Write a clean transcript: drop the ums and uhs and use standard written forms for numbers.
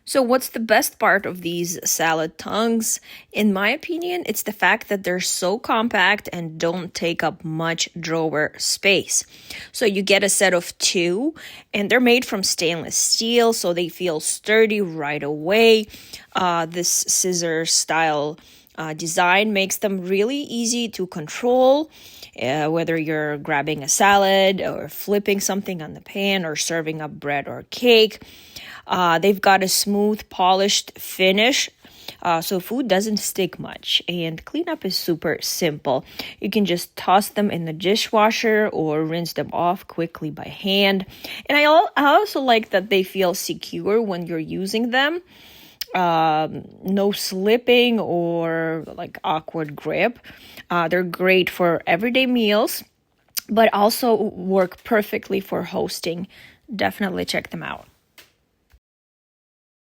So what's the best part of these salad tongs? In my opinion, it's the fact that they're so compact and don't take up much drawer space. So you get a set of two, and they're made from stainless steel, so they feel sturdy right away. This scissor style design makes them really easy to control. Whether you're grabbing a salad or flipping something on the pan or serving up bread or cake. They've got a smooth, polished finish, so food doesn't stick much. And cleanup is super simple. You can just toss them in the dishwasher or rinse them off quickly by hand. And I also like that they feel secure when you're using them. No slipping or like awkward grip. They're great for everyday meals, but also work perfectly for hosting. Definitely check them out.